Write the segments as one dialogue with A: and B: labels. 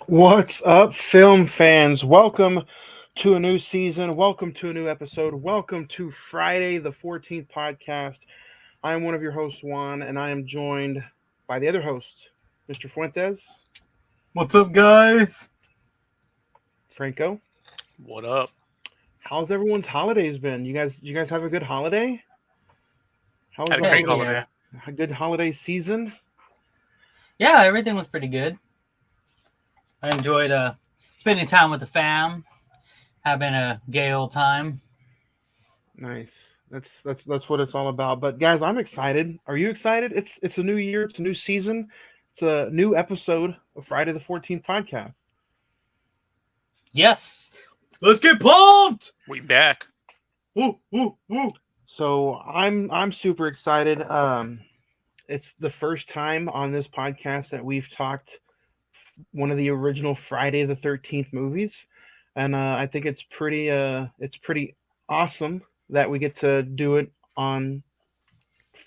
A: What's up, film fans? Welcome to a new season. Welcome to a new episode. Welcome to Friday the 14th podcast. I am one of your hosts, Juan, and I am joined by the other host, Mr. Fuentes,
B: What's up, guys?
A: Franco.
C: What up?
A: How's everyone's holidays been? You guys have a good holiday? How was
C: Had a
A: the
C: great
A: holiday?
C: holiday.
A: A good holiday season?
B: Yeah, everything was pretty good. I enjoyed spending time with the fam, having a gay old time.
A: Nice. That's what it's all about. But guys, I'm excited. Are you excited? It's a new year. It's a new season. It's a new episode of Friday the 14th podcast.
B: Yes, let's get pumped!
C: We back.
B: Woo, woo, woo!
A: So I'm super excited. It's the first time on this podcast that we've talked one of the original Friday the 13th movies, and I think it's pretty awesome that we get to do it on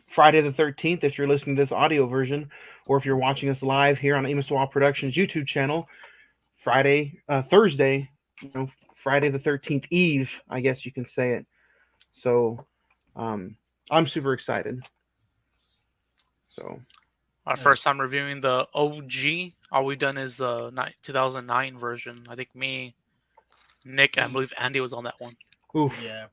A: Friday the 13th. If you're listening to this audio version, or if you're watching us live here on Emiswa Productions YouTube channel, Thursday, Friday the 13th Eve, I guess you can say it. So, um, I'm super excited. So,
C: Our first time reviewing the OG. All we've done is the 2009 version. I think me, Nick, and I believe Andy was on that one.
A: oof.
B: Yeah,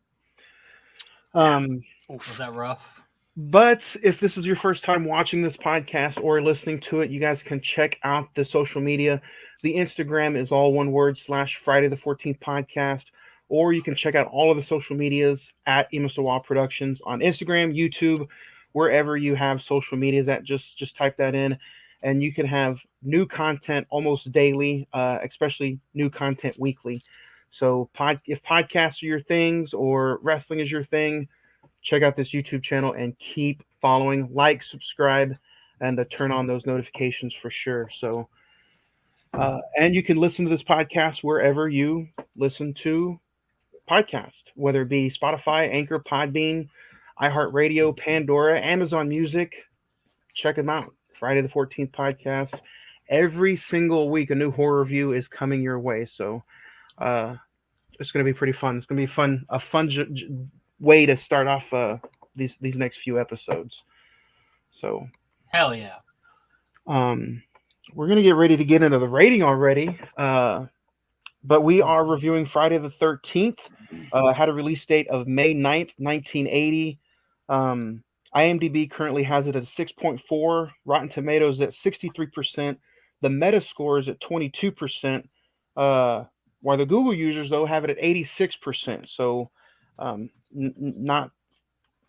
A: Um,
B: was that rough?
A: But if this is your first time watching this podcast or listening to it, you guys can check out the social media. The Instagram is all one word / Friday the 14th podcast. Or you can check out all of the social medias at Emiswa Productions on Instagram, YouTube, wherever you have social medias at. Just type that in, and you can have new content almost daily, especially new content weekly. So if podcasts are your things or wrestling is your thing, check out this YouTube channel and keep following, like, subscribe, and turn on those notifications for sure. So, and you can listen to this podcast wherever you listen to podcasts, whether it be Spotify, Anchor, Podbean, iHeartRadio, Pandora, Amazon Music. Check them out. Friday the 14th podcast. Every single week, a new horror review is coming your way. So, it's going to be pretty fun. It's going to be a fun way to start off these next few episodes. So,
B: Hell yeah!
A: um, we're going to get ready to get into the rating already. But we are reviewing Friday the 13th. Had a release date of May 9th, 1980. Um, IMDb currently has it at 6.4. Rotten Tomatoes at 63%. The Metascore is at 22%. While the Google users, though, have it at 86%. So, not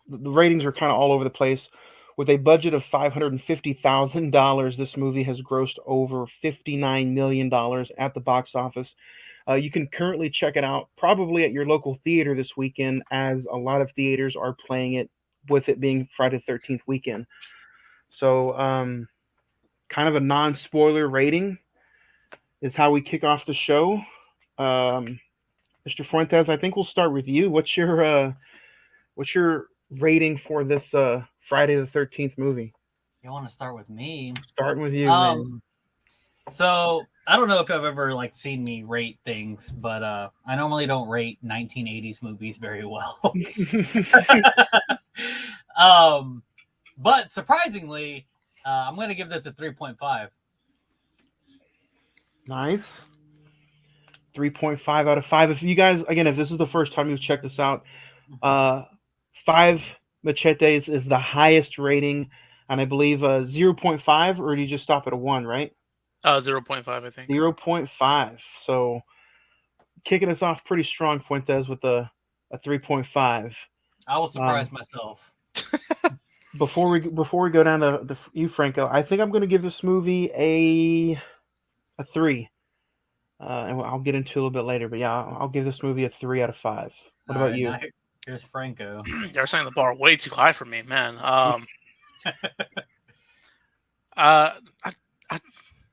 A: the ratings are kind of all over the place. With a budget of $550,000, this movie has grossed over $59 million at the box office. You can currently check it out probably at your local theater this weekend, as a lot of theaters are playing it with it being Friday the 13th weekend. So, kind of a non spoiler rating is how we kick off the show. Mr. Fuentes, I think we'll start with you. What's your rating for this Friday the 13th movie?
B: You want to start with me?
A: Starting with you, man.
B: So I don't know if I've ever seen me rate things, but I normally don't rate 1980s movies very well. But surprisingly, I'm going to give this a 3.5.
A: Nice. 3.5 out of 5. If you guys, again, if this is the first time you've checked this out, 5 machetes is the highest rating, and I believe 0.5, or do you just stop at a 1, right?
C: 0.5, I think.
A: 0.5. So kicking us off pretty strong, Fuentes, with a 3.5.
B: I will surprise myself.
A: Before we go down to you, Franco, I think I'm going to give this movie a 3. And I'll get into it a little bit later, but yeah, I'll give this movie a 3 out of 5. What about you?
B: Here's Franco.
C: You're setting the bar way too high for me, man. I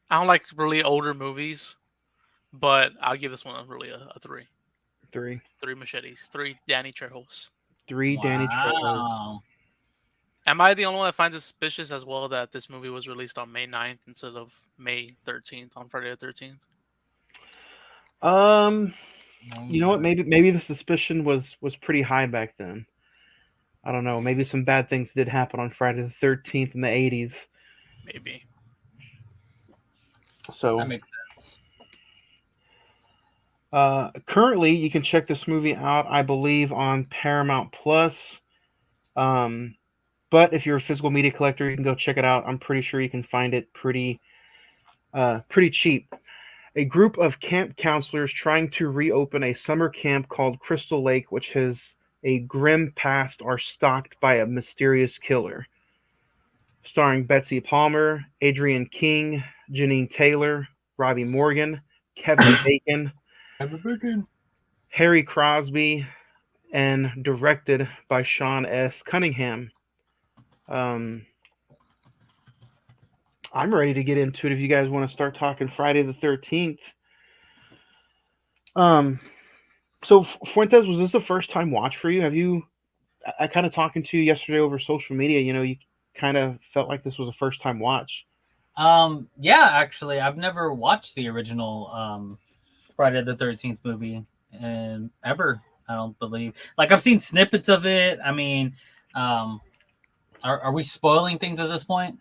C: don't like really older movies, but I'll give this one a 3.
A: 3.
C: 3 machetes. 3 Danny Trejos.
A: 3 Danny Trejos.
C: Am I the only one that finds it suspicious as well that this movie was released on May 9th instead of May 13th on Friday the 13th?
A: You know what? Maybe the suspicion was pretty high back then. I don't know. Maybe some bad things did happen on Friday the 13th in the 80s.
C: Maybe.
A: So
B: That makes sense.
A: currently, you can check this movie out, I believe, on Paramount Plus. But if you're a physical media collector, you can go check it out. I'm pretty sure you can find it pretty cheap. A group of camp counselors trying to reopen a summer camp called Crystal Lake, which has a grim past, are stalked by a mysterious killer. Starring Betsy Palmer, Adrienne King, Janine Taylor, Robbie Morgan, Kevin Bacon, Harry Crosby, and directed by Sean S. Cunningham. I'm ready to get into it if you guys want to start talking Friday the 13th. So Fuentes, was this the first time watch for you? Have you? I kind of talking to you yesterday over social media. You kind of felt like this was a first time watch.
B: Yeah, actually, I've never watched the original Friday the 13th movie and ever. I don't believe. Like I've seen snippets of it. I mean, are we spoiling things at this point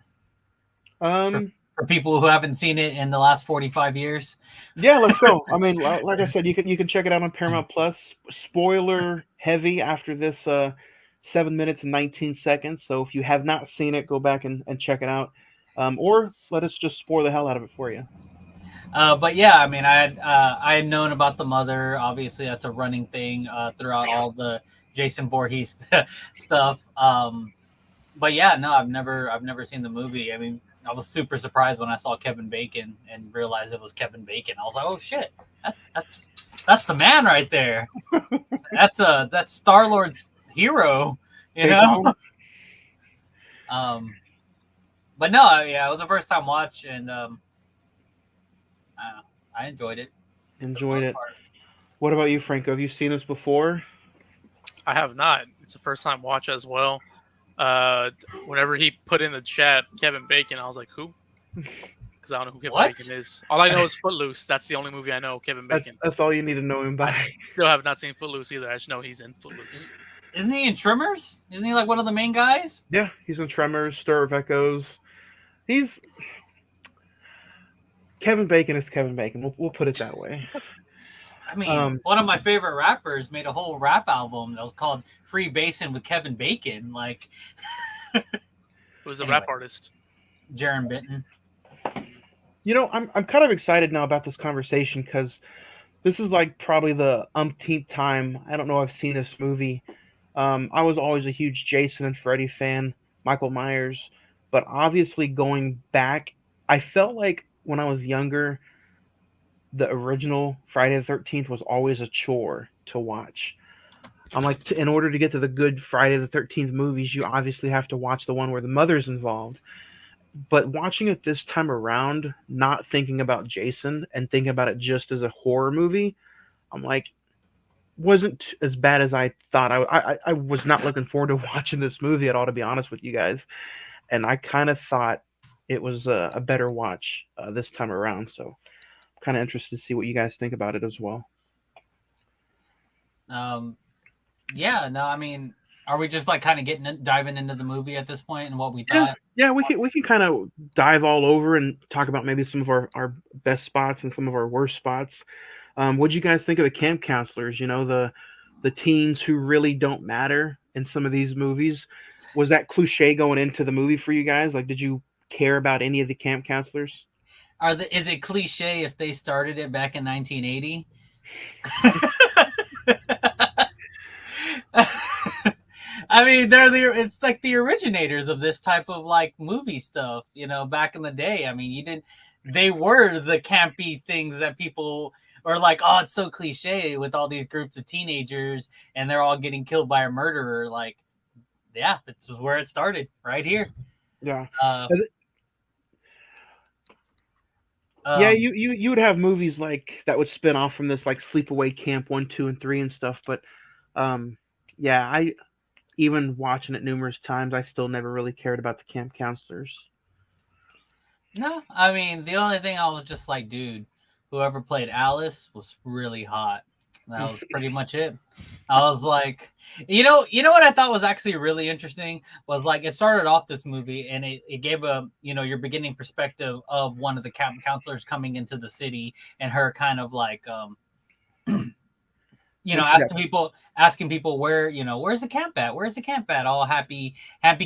B: for,
A: Um,
B: for people who haven't seen it in the last 45 years?
A: yeah, let's go. I mean, like I said, you can check it out on Paramount Plus. Spoiler heavy after this 7 minutes and 19 seconds. So if you have not seen it, go back and check it out. Or let us just spoil the hell out of it for you.
B: But yeah, I mean, I had known about the mother. Obviously, that's a running thing throughout all the Jason Voorhees stuff. But yeah, no, I've never seen the movie. I mean, I was super surprised when I saw Kevin Bacon and realized it was Kevin Bacon. I was like, oh shit, that's the man right there. That's Star-Lord's hero, you know. But no, yeah, it was a first time watch, and I enjoyed it.
A: Enjoyed it. What about you, Franco? Have you seen this before?
C: I have not. It's a first time watch as well. Whenever he put in the chat Kevin Bacon, I was like, who? Because I don't know who Kevin Bacon is. All I know is Footloose. That's the only movie I know. Kevin Bacon.
A: That's all you need to know him by.
C: I still have not seen Footloose either. I just know he's in Footloose.
B: Isn't he in Tremors? Isn't he like one of the main guys?
A: Yeah, he's in Tremors, Stir of Echoes. He's Kevin Bacon is Kevin Bacon. We'll put it that way.
B: I mean, one of my favorite rappers made a whole rap album that was called Free Basin with Kevin Bacon. Like,
C: who's a rap artist?
B: Jaron Benton.
A: I'm kind of excited now about this conversation because this is like probably the umpteenth time. I don't know I've seen this movie. I was always a huge Jason and Freddy fan, Michael Myers, but obviously going back, I felt like when I was younger, the original Friday the 13th was always a chore to watch. I'm like, in order to get to the good Friday the 13th movies, you obviously have to watch the one where the mother's involved. But watching it this time around, not thinking about Jason and thinking about it just as a horror movie, I'm like, wasn't as bad as I thought. I was not looking forward to watching this movie at all, to be honest with you guys. And I kind of thought it was a better watch this time around. So I'm kind of interested to see what you guys think about it as well.
B: Yeah, no, I mean, are we just like kind of diving into the movie at this point and what we thought?
A: Yeah, we can kind of dive all over and talk about maybe some of our best spots and some of our worst spots. What'd you guys think of the camp counselors? The teens who really don't matter in some of these movies. Was that cliche going into the movie for you guys? Like, did you care about any of the camp counselors?
B: Is it cliche if they started it back in 1980? I mean, it's like the originators of this type of like movie stuff, back in the day. I mean, they were the campy things that people are like, oh, it's so cliche with all these groups of teenagers and they're all getting killed by a murderer. Like, yeah, this is where it started, right here.
A: Yeah. You would have movies like that would spin off from this, like Sleepaway Camp 1, 2, and 3 and stuff. But I even watching it numerous times, I still never really cared about the camp counselors.
B: No, I mean, the only thing I was just like, dude, whoever played Alice was really hot. That was pretty much it. I was like, you know what I thought was actually really interesting was like it started off this movie and it gave a your beginning perspective of one of the camp counselors coming into the city and her kind of like asking people where where's the camp at, all happy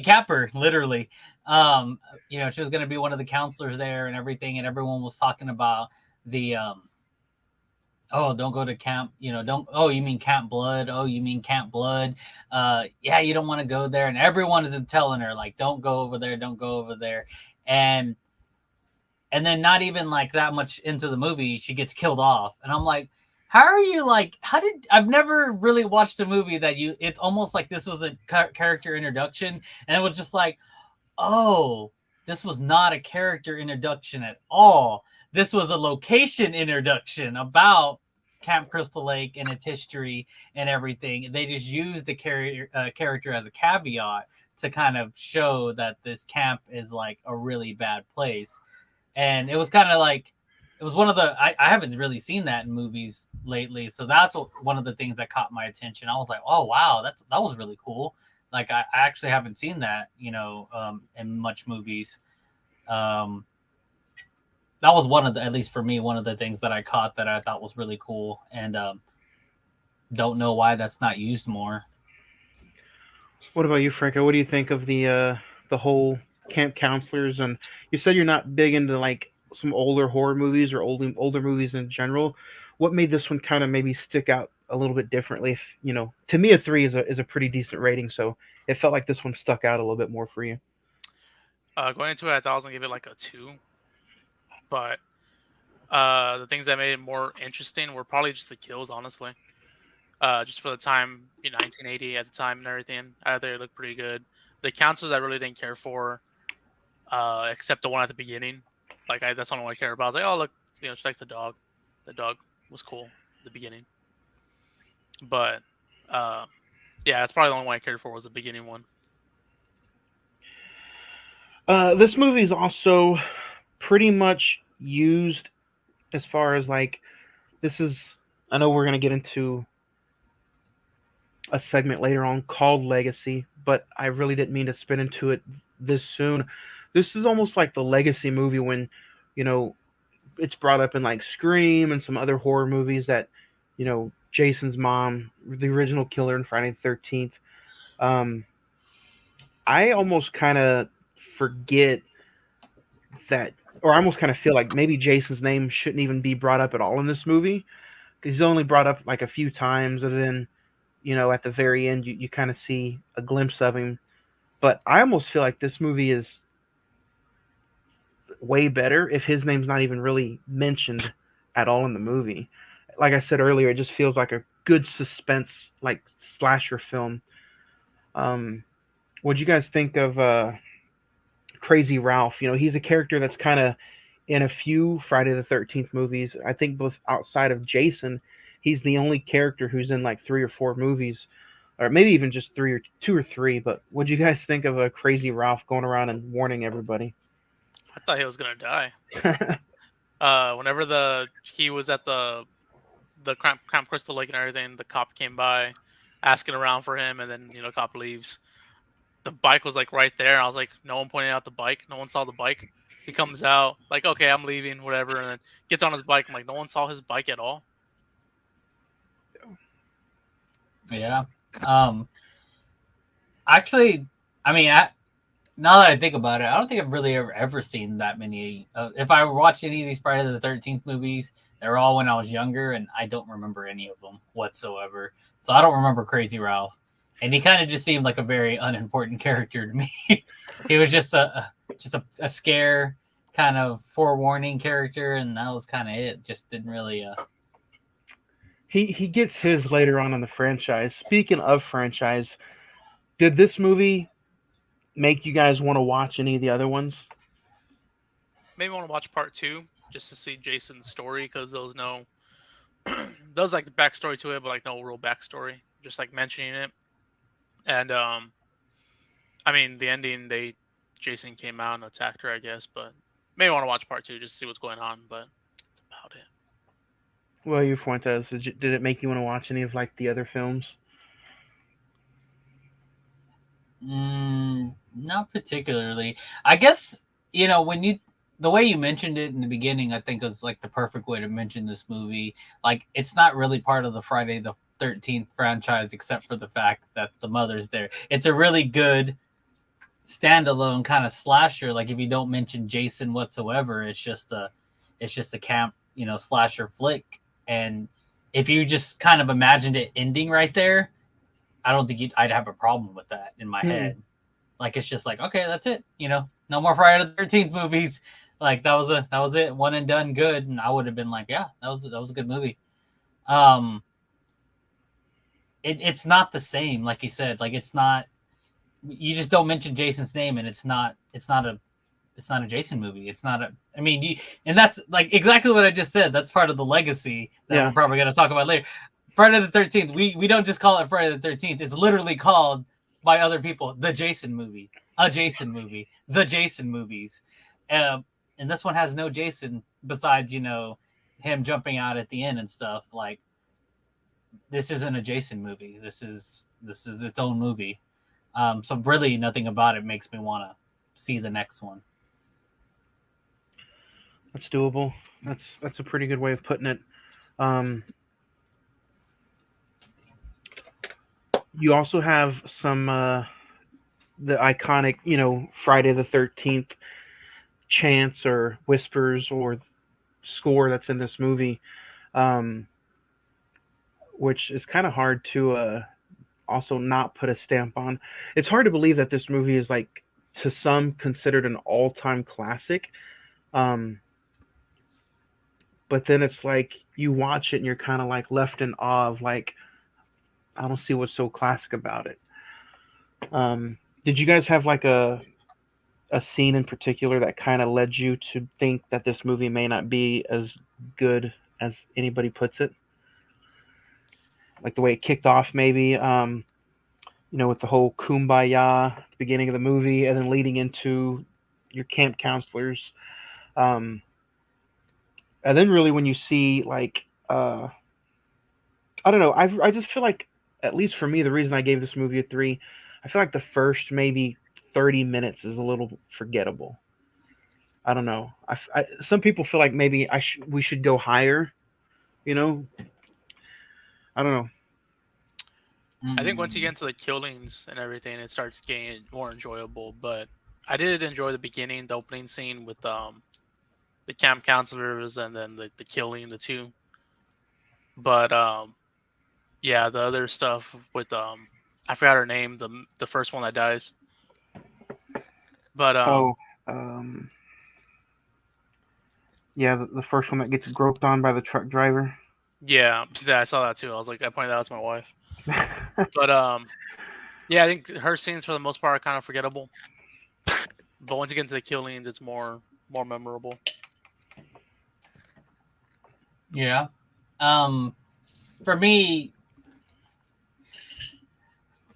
B: capper literally. She was going to be one of the counselors there and everything, and everyone was talking about the oh, don't go to camp, don't, oh, you mean Camp Blood, yeah, you don't want to go there, and everyone is telling her like don't go over there. And then not even like that much into the movie she gets killed off, and I'm like, I've never really watched a movie that it's almost like this was a character introduction, and it was just like, oh, this was not a character introduction at all. This was a location introduction about Camp Crystal Lake and its history and everything. They just used the character as a caveat to kind of show that this camp is like a really bad place. And it was kind of like, it was one of the, I haven't really seen that in movies lately. So that's one of the things that caught my attention. I was like, oh, wow, that was really cool. Like, I actually haven't seen that, in much movies. That was one of the, at least for me, one of the things that I caught that I thought was really cool, and don't know why that's not used more.
A: What about you, Franco? What do you think of the whole camp counselors? And you said you're not big into like some older horror movies or older movies in general. What made this one kind of maybe stick out a little bit differently? If to me, a 3 is a pretty decent rating, so it felt like this one stuck out a little bit more for you.
C: Going into it, I thought I was gonna give it like a 2, but the things that made it more interesting were probably just the kills, honestly. Just for the time, 1980 at the time and everything, I thought it looked pretty good. The counselors I really didn't care for, except the one at the beginning. Like that's the only one I care about. I was like, oh look, she likes the dog. The dog was cool at the beginning. But yeah, that's probably the only one I cared for was the beginning one.
A: This movie is also pretty much used as far as like this is. I know we're gonna get into a segment later on called Legacy, but I really didn't mean to spin into it this soon. This is almost like the Legacy movie when, you know, it's brought up in like Scream and some other horror movies that, Jason's mom, the original killer in Friday the 13th. I almost kind of forget that, or I almost kind of feel like maybe Jason's name shouldn't even be brought up at all in this movie because he's only brought up like a few times, and then at the very end, you kind of see a glimpse of him. But I almost feel like this movie is way better if his name's not even really mentioned at all in the movie. Like I said earlier, it just feels like a good suspense, like slasher film. What'd you guys think of Crazy Ralph? He's a character that's kind of in a few Friday the 13th movies. I think both outside of Jason, he's the only character who's in like 3 or 4 movies, or maybe even just 3 or 2 or 3. But what do you guys think of a Crazy Ralph going around and warning everybody?
C: I thought he was gonna die. Whenever he was at the Camp Crystal Lake and everything, the cop came by, asking around for him, and then cop leaves. The bike was like right there. I was like, no one pointed out the bike. No one saw the bike. He comes out like, okay, I'm leaving, whatever, and then gets on his bike. I'm like, no one saw his bike at all.
B: Yeah. Actually, I mean, now that I think about it, I don't think I've really ever seen that many. If I watched any of these Friday the 13th movies, they were all when I was younger, and I don't remember any of them whatsoever. So I don't remember Crazy Ralph, and he kind of just seemed like a very unimportant character to me. He was just a scare kind of forewarning character, and that was kind of it. Just didn't really.
A: He gets his later on in the franchise. Speaking of franchise, did this movie make you guys want to watch any of the other ones?
C: Maybe want to watch part 2 just to see Jason's story, because there's like the backstory to it, but like no real backstory, just like mentioning it. And I mean the ending, Jason came out and attacked her, I guess, but maybe want to watch part 2 just to see what's going on, but that's about it.
A: Well, you Fuentes, did it make you want to watch any of like the other films?
B: Not particularly. I guess when the way you mentioned it in the beginning, I think is like the perfect way to mention this movie. Like, it's not really part of the Friday the 13th franchise, except for the fact that the mother's there. It's a really good standalone kind of slasher. Like, if you don't mention Jason whatsoever, it's just a camp slasher flick. And if you just kind of imagined it ending right there, I don't think I'd have a problem with that in my head. Like, it's just like, okay, that's it. No more Friday the 13th movies. Like, that was it, one and done, good. And I would have been like, yeah, that was a good movie. It's not the same, like you said. Like, it's not. You just don't mention Jason's name, and it's not a Jason movie. It's not a. I mean, and that's like exactly what I just said. That's part of the legacy that we're probably going to talk about later. Friday the 13th. We don't just call it Friday the 13th. It's literally called by other people the Jason movie, a Jason movie, the Jason movies, and this one has no Jason besides him jumping out at the end and stuff. Like, this isn't a Jason movie. This is its own movie. So really, nothing about it makes me want to see the next one.
A: That's doable. That's a pretty good way of putting it. You also have some the iconic, Friday the 13th chants or whispers or score that's in this movie, which is kind of hard to also not put a stamp on. It's hard to believe that this movie is like to some considered an all-time classic. But then it's like you watch it and you're kind of like left in awe of like, I don't see what's so classic about it. Did you guys have like a scene in particular that kind of led you to think that this movie may not be as good as anybody puts it? Like the way it kicked off, maybe, with the whole kumbaya at the beginning of the movie, and then leading into your camp counselors. And then really when you see like, I don't know, I just feel like, at least for me, the reason I gave this movie a 3, I feel like the first maybe 30 minutes is a little forgettable. I don't know. Some people feel like maybe we should go higher. I don't know.
C: I think once you get into the killings and everything, it starts getting more enjoyable. But I did enjoy the beginning, the opening scene with the camp counselors, and then the killing the two. But yeah, the other stuff with I forgot her name, the first one that dies. But
A: yeah, the first one that gets groped on by the truck driver.
C: Yeah, I saw that too. I was like, I pointed that out to my wife. But yeah, I think her scenes for the most part are kind of forgettable. But once you get into the killings, it's more memorable.
B: Yeah. For me,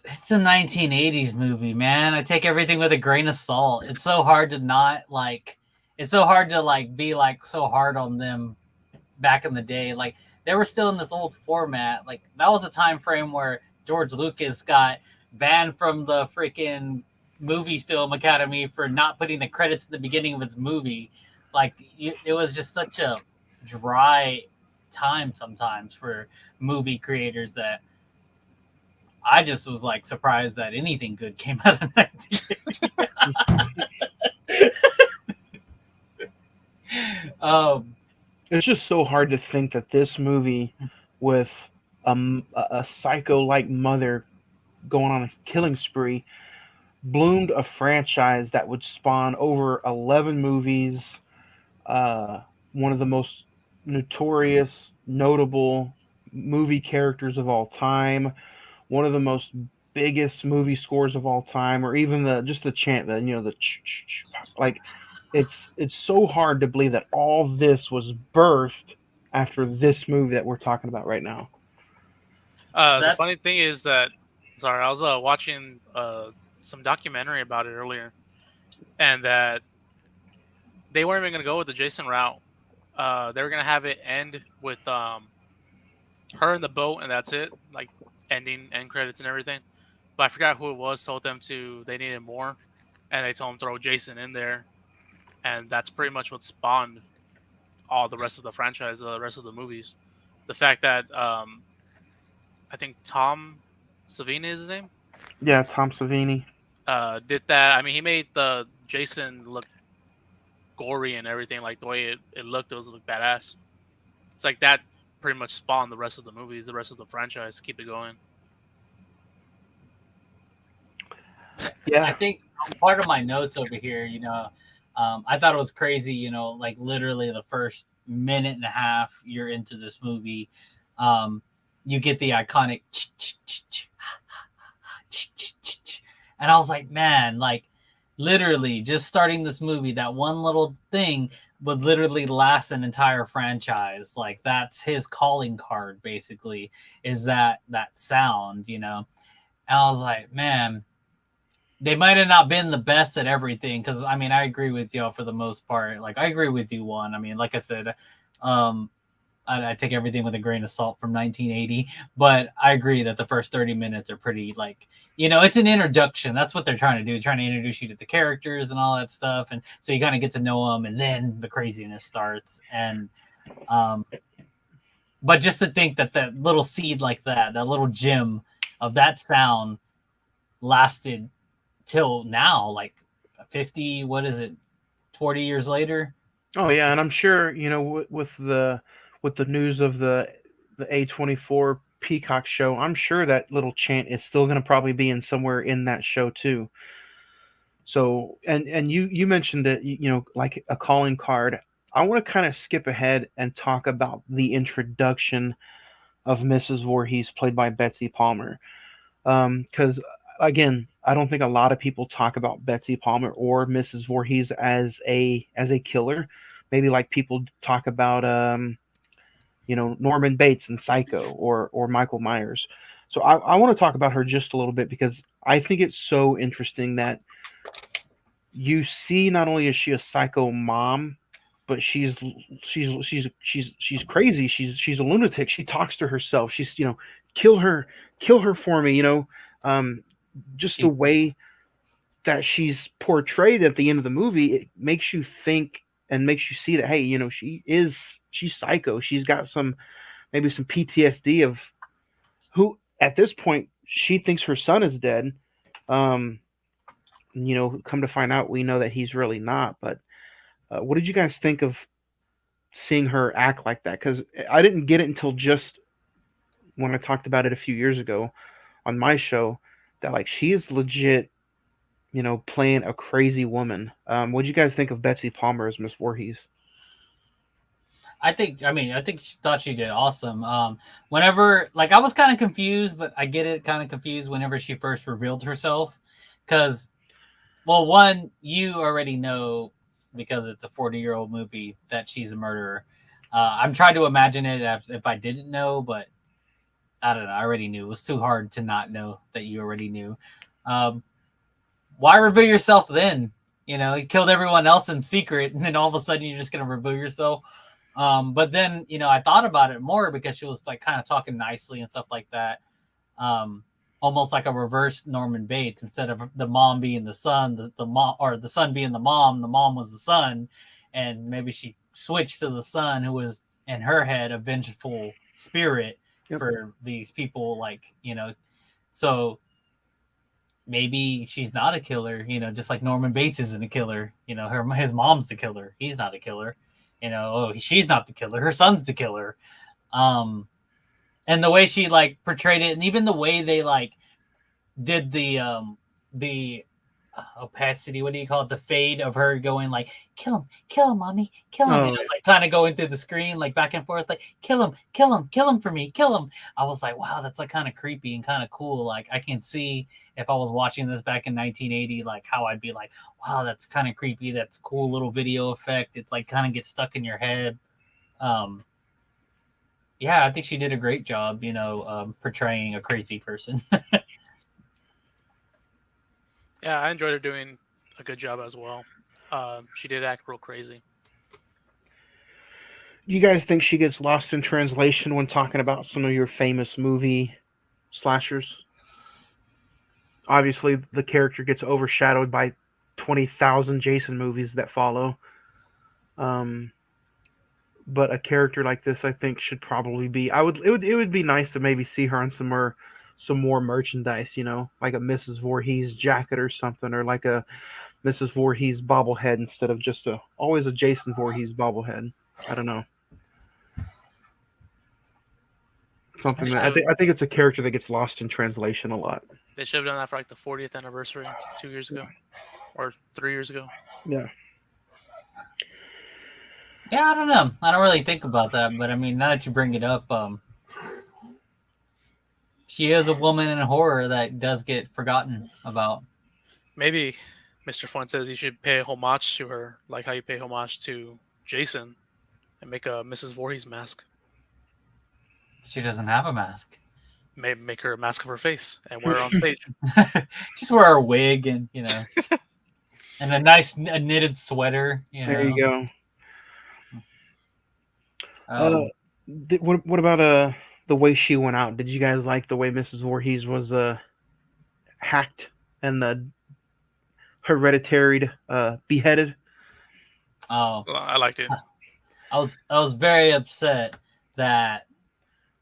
B: it's a 1980s movie, man. I take everything with a grain of salt. It's so hard to not like. It's so hard to like be like so hard on them back in the day. Like, they were still in this old format. Like, that was a time frame where George Lucas got banned from the freaking Movies Film Academy for not putting the credits at the beginning of his movie. Like, it was just such a dry time sometimes for movie creators that I just was like surprised that anything good came out of 1980.
A: It's just so hard to think that this movie, with a psycho-like mother going on a killing spree, bloomed a franchise that would spawn over 11 movies. One of the most notorious, notable movie characters of all time. One of the most biggest movie scores of all time, or even the chant, like, it's so hard to believe that all this was birthed after this movie that we're talking about right now.
C: The funny thing is that, sorry, I was watching some documentary about it earlier, and that they weren't even going to go with the Jason route. They were going to have it end with her in the boat, and that's it. Like end credits and everything. But I forgot who it was. Told them they needed more, and they told him throw Jason in there, and that's pretty much what spawned all the rest of the franchise, the rest of the movies. The fact that I think Tom Savini is his name.
A: Yeah, Tom Savini.
C: Did that. I mean, he made the Jason look gory and everything. Like the way it looked, it was like badass. It's like that pretty much spawned the rest of the movies, the rest of the franchise. Keep it going.
A: Yeah.
B: I think part of my notes over here, I thought it was crazy, like literally the first minute and a half you're into this movie, you get the iconic and I was like, man, like literally just starting this movie, that one little thing would literally last an entire franchise. Like that's his calling card, basically, is that sound, And I was like, man, they might have not been the best at everything, because I mean I agree with you for the most part. Like I agree with you, one. I mean, like I said, I take everything with a grain of salt from 1980, but I agree that the first 30 minutes are pretty like, it's an introduction. That's what they're trying to do, trying to introduce you to the characters and all that stuff, and so you kind of get to know them, and then the craziness starts. And but just to think that that little seed like that little gem of that sound lasted till now, like 50, what is it, 40 years later.
A: Oh yeah, and I'm sure with the news of the A24 Peacock show, I'm sure that little chant is still going to probably be in somewhere in that show too. So, and you mentioned that like a calling card. I want to kind of skip ahead and talk about the introduction of Mrs. Voorhees, played by Betsy Palmer. Because again, I don't think a lot of people talk about Betsy Palmer or Mrs. Voorhees as a killer. Maybe like people talk about Norman Bates in Psycho or Michael Myers. So I want to talk about her just a little bit, because I think it's so interesting that you see not only is she a psycho mom, but she's crazy. She's a lunatic. She talks to herself. She's kill her for me. Just the
B: She's
A: way that she's portrayed at the end of the movie, it makes you think and makes you see that, hey, she's psycho. She's got maybe some PTSD of who at this point she thinks her son is dead. Um, come to find out, we know that he's really not. But what did you guys think of seeing her act like that? Because I didn't get it until just when I talked about it a few years ago on my show, that like she is legit, playing a crazy woman. What did you guys think of Betsy Palmer as Miss Voorhees?
B: I think she thought she did awesome. Whenever, like, I was kind of confused, but I get it, kind of confused whenever she first revealed herself, because, well, one, you already know, because it's a 40-year-old movie, that she's a murderer. I'm trying to imagine it as if I didn't know, but I don't know. I already knew. It was too hard to not know that you already knew. Why reveal yourself then? You killed everyone else in secret, and then all of a sudden you're just gonna reveal yourself. But then, I thought about it more, because she was like kind of talking nicely and stuff like that. Almost like a reverse Norman Bates. Instead of the mom being the son, the mom, or the son being the mom was the son. And maybe she switched to the son, who was in her head a vengeful spirit. Yep. For these people, like, so maybe she's not a killer, just like Norman Bates isn't a killer. His mom's the killer. He's not a killer. She's not the killer. Her son's the killer. And the way she like portrayed it, and even the way they like did the opacity, what do you call it? The fade of her going like, kill him, mommy, kill him. And it was like kind of going through the screen, like back and forth, like kill him for me, kill him. I was like, wow, that's like kind of creepy and kind of cool. Like I can see if I was watching this back in 1980, like how I'd be like, wow, that's kind of creepy. That's cool little video effect. It's like kind of gets stuck in your head. Yeah, I think she did a great job, portraying a crazy person.
C: Yeah, I enjoyed her doing a good job as well. She did act real crazy.
A: You guys think she gets lost in translation when talking about some of your famous movie slashers? Obviously, the character gets overshadowed by 20,000 Jason movies that follow. Um, but a character like this, I think, should probably be. It would be nice to maybe see her on some more merchandise. Like a Mrs. Voorhees jacket or something, or like a Mrs. Voorhees bobblehead instead of just always a Jason Voorhees bobblehead. I don't know. Something that I think it's a character that gets lost in translation a lot.
C: They should have done that for like the 40th anniversary 2 years ago or 3 years ago.
A: Yeah.
B: Yeah, I don't know. I don't really think about that, but I mean, now that you bring it up, she is a woman in horror that does get forgotten about.
C: Maybe Mr. Fuentes, you should pay homage to her, like how you pay homage to Jason, and make a Mrs. Voorhees mask.
B: She doesn't have a mask.
C: Maybe make her a mask of her face and wear her on stage.
B: Just wear a wig and and a nice knitted sweater.
A: There you go.
B: Um,
A: What about the way she went out? Did you guys like the way Mrs. Voorhees was hacked and the hereditary beheaded?
B: Oh,
C: I liked it.
B: I was very upset that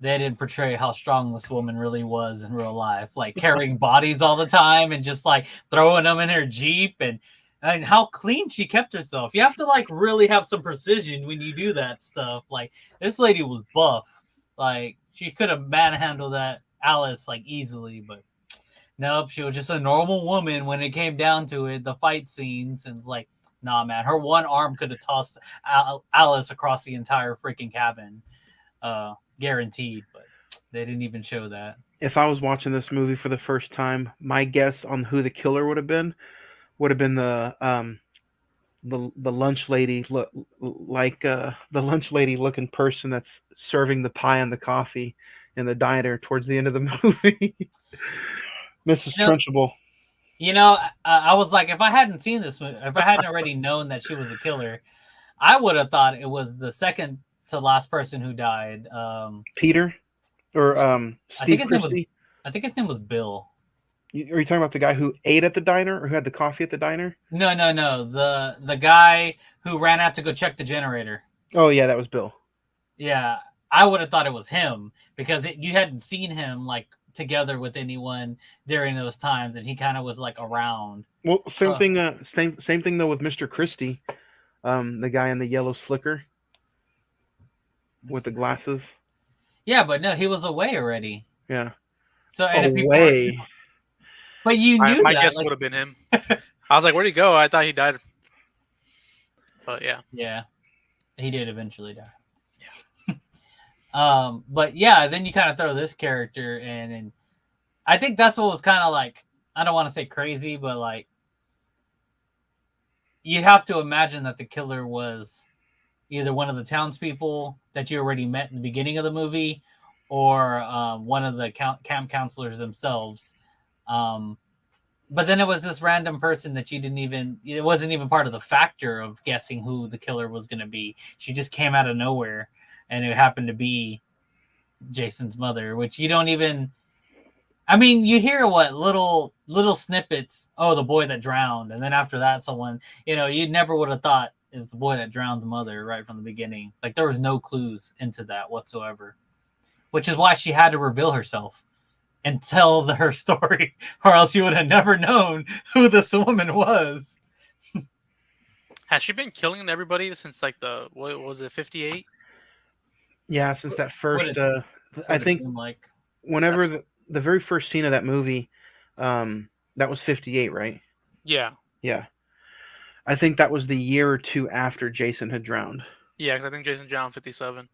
B: they didn't portray how strong this woman really was in real life, like carrying bodies all the time and just like throwing them in her Jeep and how clean she kept herself. You have to like really have some precision when you do that stuff. Like this lady was buff. Like she could have manhandled that Alice like easily, but nope, she was just a normal woman when it came down to it. The fight scenes and it's like, nah, man, her one arm could have tossed Alice across the entire freaking cabin, guaranteed. But they didn't even show that.
A: If I was watching this movie for the first time, my guess on who the killer would have been the lunch lady, the lunch lady looking person that's serving the pie and the coffee in the diner towards the end of the movie. Mrs. Trunchbull.
B: I was like, if I hadn't seen this movie, if I hadn't already known that she was a killer, I would have thought it was the second to last person who died.
A: Peter or Steve Christie.
B: I think his name was Bill.
A: Are you talking about the guy who ate at the diner or who had the coffee at the diner?
B: No. The guy who ran out to go check the generator.
A: Oh yeah, that was Bill.
B: Yeah, I would have thought it was him because you hadn't seen him like together with anyone during those times, and he kind of was like around.
A: Well, same thing though with Mr. Christie, the guy in the yellow slicker with the glasses.
B: Yeah, but no, he was away already.
A: Yeah.
B: So
A: away.
B: But you knew
C: my
B: that.
C: guess would have been him. I was like, where'd he go? I thought he died. But yeah.
B: Yeah. He did eventually die. Yeah. But yeah, then you kind of throw this character in, and I think that's what was kind of like, I don't want to say crazy, but like you have to imagine that the killer was either one of the townspeople that you already met in the beginning of the movie or one of the camp counselors themselves. But then it was this random person that it wasn't even part of the factor of guessing who the killer was going to be. She just came out of nowhere and it happened to be Jason's mother, which you don't even, I mean, you hear what little snippets. Oh, the boy that drowned. And then after that, someone, you never would have thought it was the boy that drowned the mother right from the beginning. Like there was no clues into that whatsoever, which is why she had to reveal herself and tell her story, or else you would have never known who this woman was.
C: Has she been killing everybody since like what was it, 58?
A: Yeah, since that first. I think like whenever the very first scene of that movie, that was 58, right?
C: Yeah.
A: Yeah. I think that was the year or two after Jason had drowned.
C: Yeah, because I think Jason drowned 57.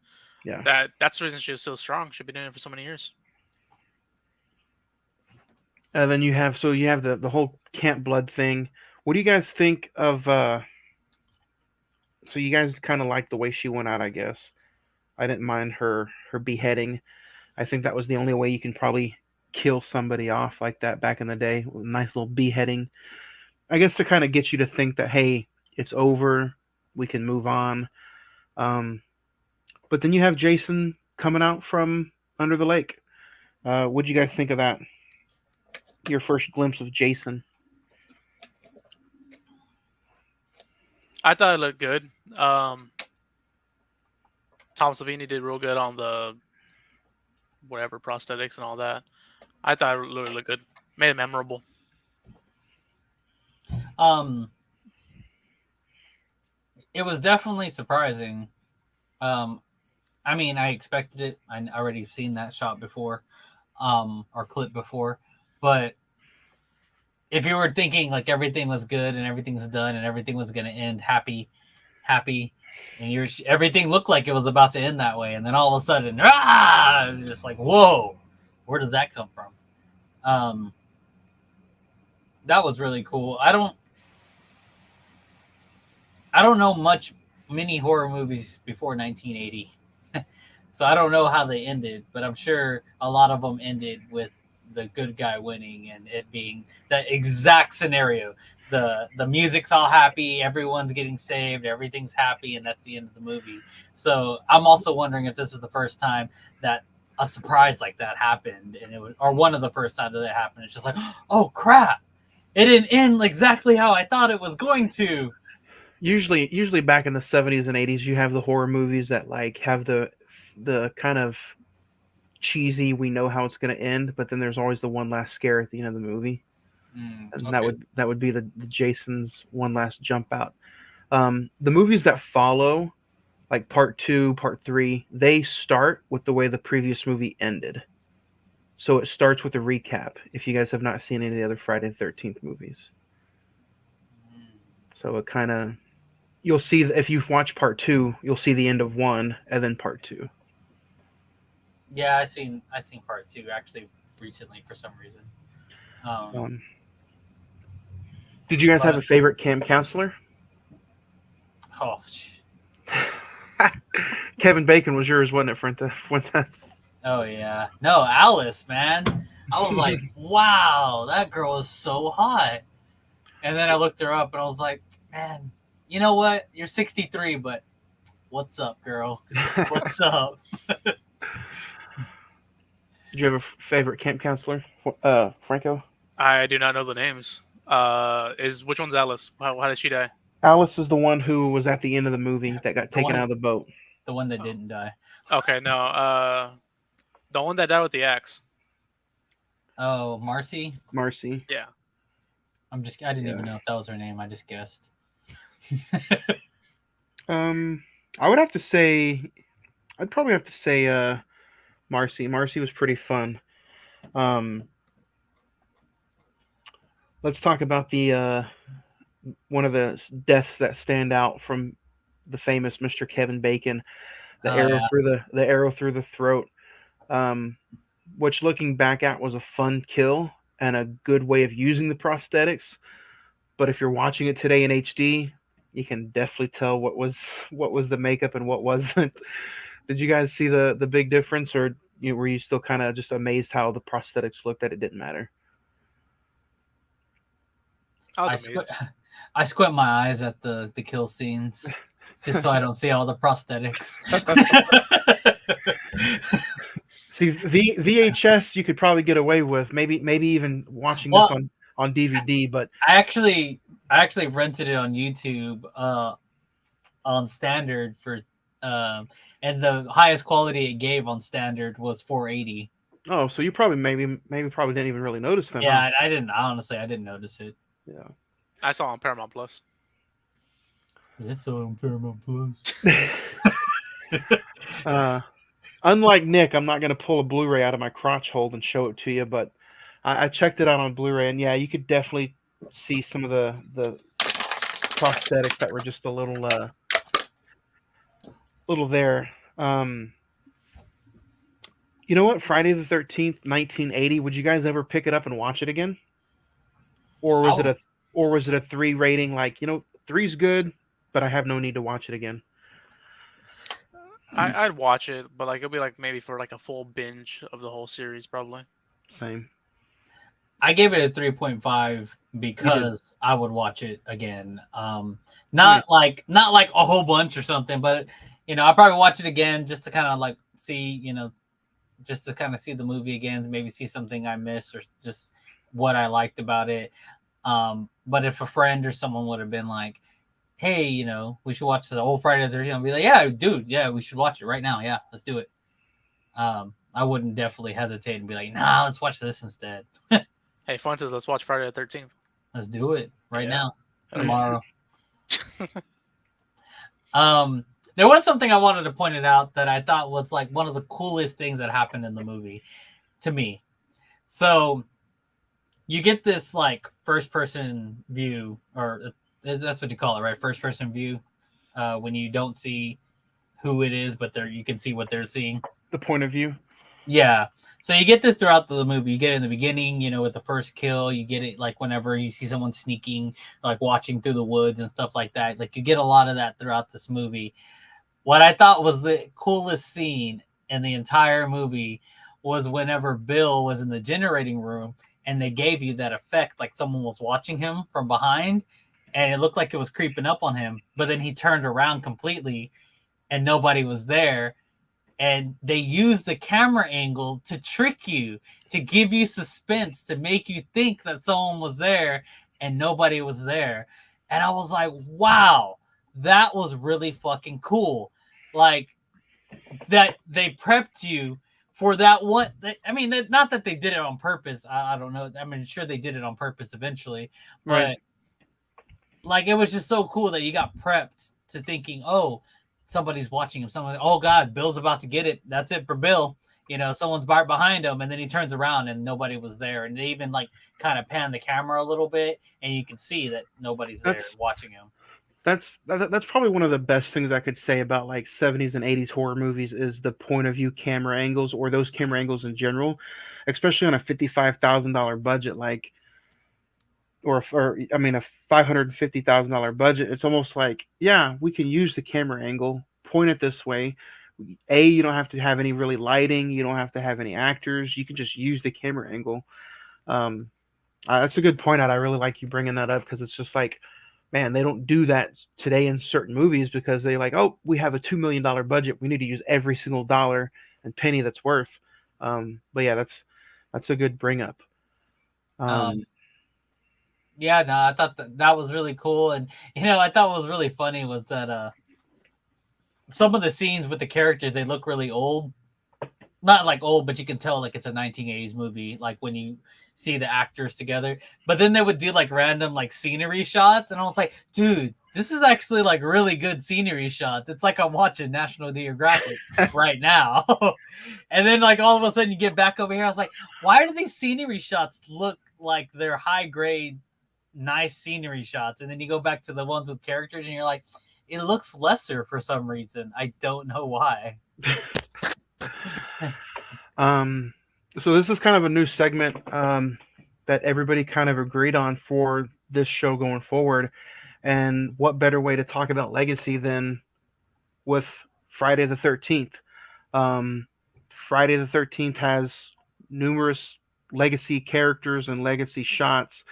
A: Yeah.
C: That's the reason she was so strong. She'd been doing it for so many years.
A: And then you have the whole Camp Blood thing. What do you guys think of? So you guys kind of like the way she went out, I guess. I didn't mind her beheading. I think that was the only way you can probably kill somebody off like that back in the day. Nice little beheading. I guess to kind of get you to think that, hey, it's over. We can move on. But then you have Jason coming out from under the lake. What'd you guys think of that? Your first glimpse of Jason.
C: I thought it looked good. Tom Savini did real good on the whatever prosthetics and all that. I thought it really looked good. Made it memorable.
B: It was definitely surprising. I mean, I expected it. I already seen that shot before, or clip before. But if you were thinking like everything was good and everything's done and everything was going to end happy, and everything looked like it was about to end that way, and then all of a sudden, just like, whoa, where did that come from? That was really cool. I don't know many horror movies before 1980. So I don't know how they ended, but I'm sure a lot of them ended with the good guy winning and it being the exact scenario. The music's all happy, everyone's getting saved, everything's happy, and that's the end of the movie. So I'm also wondering if this is the first time that a surprise like that happened, and it was, or one of the first times that it happened. It's just like, oh crap, it didn't end exactly how I thought it was going to.
A: Usually back in the 70s and 80s, you have the horror movies that like have the kind of cheesy, we know how it's going to end, but then there's always the one last scare at the end of the movie. And
B: Okay.
A: that would be the Jason's one last jump out. The movies that follow, like part 2, part 3, they start with the way the previous movie ended. So it starts with a recap. If you guys have not seen any of the other Friday the 13th movies, so it kind of, you'll see if you've watched part 2, you'll see the end of 1 and then part 2.
B: Yeah, I seen part 2 actually recently for some reason.
A: Did you guys have a favorite camp counselor?
B: Oh,
A: Kevin Bacon was yours, wasn't it, Fuentes?
B: oh yeah. No, Alice, man. I was like, wow, that girl is so hot. And then I looked her up and I was like, man, you know what? You're 63, but what's up, girl? What's up?
A: Did you have a favorite camp counselor, Franco?
C: I do not know the names. Which one's Alice? How did she die?
A: Alice is the one who was at the end of the movie that got taken out of the boat.
B: The one that didn't die.
C: Okay, no. The one that died with the axe.
B: Oh, Marcy?
A: Marcy.
C: Yeah.
B: I didn't even know if that was her name. I just guessed.
A: I would have to say, I'd probably have to say Marcy. Marcy was pretty fun. Let's talk about the one of the deaths that stand out from the famous Mr. Kevin Bacon, the arrow through the throat, which looking back at was a fun kill and a good way of using the prosthetics. But if you're watching it today in HD, you can definitely tell what was the makeup and what wasn't. Did you guys see the big difference, or were you still kind of just amazed how the prosthetics looked, that it didn't matter?
B: I squint my eyes at the kill scenes just so I don't see all the prosthetics.
A: See, VHS you could probably get away with, maybe even watching this on DVD, but
B: I actually rented it on YouTube on standard for and the highest quality it gave on standard was 480.
A: Oh, so you probably maybe didn't even really notice them.
B: Yeah, huh? I didn't notice it.
A: Yeah.
C: I saw it on Paramount Plus.
B: I saw it on Paramount
A: Plus. Unlike Nick, I'm not going to pull a Blu-ray out of my crotch hole and show it to you, but I checked it out on Blu-ray, and yeah, you could definitely see some of the prosthetics that were just a little there. You know what? Friday the 13th, 1980. Would you guys ever pick it up and watch it again? Or was it a 3 rating? Like, 3's good, but I have no need to watch it again.
C: I'd watch it, but like it'll be like maybe for like a full binge of the whole series, probably.
A: Same.
B: I gave it a 3.5 because I would watch it again. Not like a whole bunch or something, but I'll probably watch it again just to kind of like see, just to kind of see the movie again, maybe see something I missed or just what I liked about it. But if a friend or someone would have been like, hey, we should watch the old Friday the 13th, I'd be like, yeah, dude, yeah, we should watch it right now. Yeah, let's do it. I wouldn't definitely hesitate and be like, nah, let's watch this instead.
C: Hey, Fuentes, let's watch Friday the 13th.
B: Let's do it right now,
C: Oh,
B: tomorrow. There was something I wanted to point it out that I thought was like one of the coolest things that happened in the movie to me. So you get this like first person view, or that's what you call it, right? First person view, when you don't see who it is, but you can see what they're seeing.
A: The point of view.
B: Yeah. So you get this throughout the movie. You get it in the beginning, with the first kill. You get it like whenever you see someone sneaking, like watching through the woods and stuff like that. Like you get a lot of that throughout this movie. What I thought was the coolest scene in the entire movie was whenever Bill was in the generating room and they gave you that effect like someone was watching him from behind and it looked like it was creeping up on him. But then he turned around completely and nobody was there. And they use the camera angle to trick you, to give you suspense, to make you think that someone was there and nobody was there. And I was like, wow, that was really fucking cool. Like, that they prepped you for that one. I mean, not that they did it on purpose. I don't know. I mean, sure, they did it on purpose eventually. But,
A: Right.
B: like, it was just so cool that you got prepped to thinking, oh, somebody's watching him. Oh God, Bill's about to get it. That's it for Bill. Someone's right behind him, and then he turns around and nobody was there. And they even like kind of pan the camera a little bit, and you can see that nobody's there watching him.
A: That's probably one of the best things I could say about like 70s and 80s horror movies is the point of view camera angles, or those camera angles in general, especially on a $55,000 budget, like or I mean a $550,000 budget. It's almost like, yeah, we can use the camera angle, point it this way. You don't have to have any really lighting, you don't have to have any actors, you can just use the camera angle. That's a good point out. I really like you bringing that up because it's just like, man, they don't do that today in certain movies because they like, oh, we have a $2 million budget, we need to use every single dollar and penny that's worth. But yeah, that's a good bring up.
B: Yeah, no, I thought that was really cool. And, I thought what was really funny was that some of the scenes with the characters, they look really old. Not like old, but you can tell like it's a 1980s movie, like when you see the actors together. But then they would do like random like scenery shots. And I was like, dude, this is actually like really good scenery shots. It's like I'm watching National Geographic right now. And then like all of a sudden you get back over here. I was like, why do these scenery shots look like they're high grade, nice scenery shots? And then you go back to the ones with characters and you're like, it looks lesser for some reason. I don't know why.
A: So this is kind of a new segment that everybody kind of agreed on for this show going forward. And what better way to talk about legacy than with Friday the 13th? Friday the 13th has numerous legacy characters and legacy shots.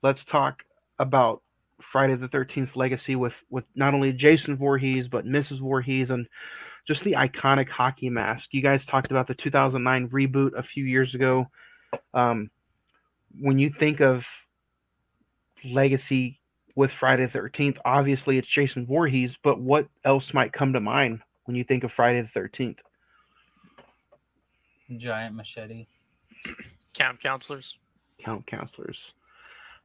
A: Let's talk about Friday the 13th legacy with not only Jason Voorhees, but Mrs. Voorhees and just the iconic hockey mask. You guys talked about the 2009 reboot a few years ago. When you think of legacy with Friday the 13th, obviously it's Jason Voorhees, but what else might come to mind when you think of Friday the 13th?
B: Giant machete.
C: Camp counselors.
A: Count counselors.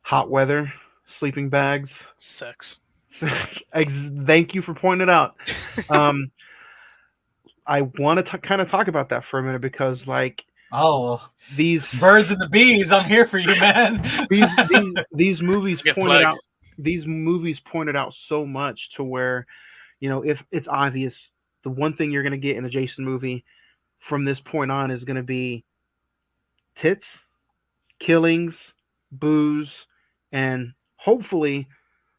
A: Hot weather. Sleeping bags.
C: Sex.
A: Thank you for pointing it out. I want to kind of talk about that for a minute because, like, these
B: birds and the bees, I'm here for you, man.
A: these movies pointed out so much to where, if it's obvious, the one thing you're going to get in a Jason movie from this point on is going to be tits, killings, booze, and hopefully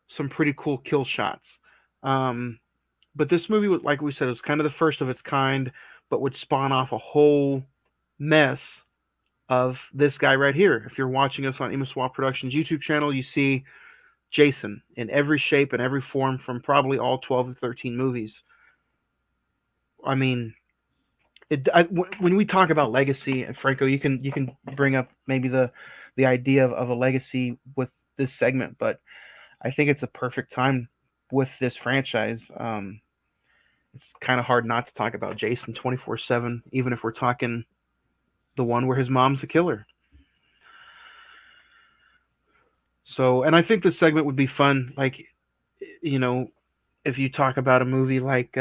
A: some pretty cool kill shots. But this movie, like we said, was kind of the first of its kind, but would spawn off a whole mess of this guy right here. If you're watching us on Swap Productions YouTube channel, you see Jason in every shape and every form from probably all 12 to 13 movies. I mean, when we talk about legacy, and Franco, you can bring up maybe the idea of a legacy with this segment, but I think it's a perfect time with this franchise. It's kind of hard not to talk about Jason 24/7, even if we're talking the one where his mom's the killer. So, and I think this segment would be fun. Like, you know, if you talk about a movie like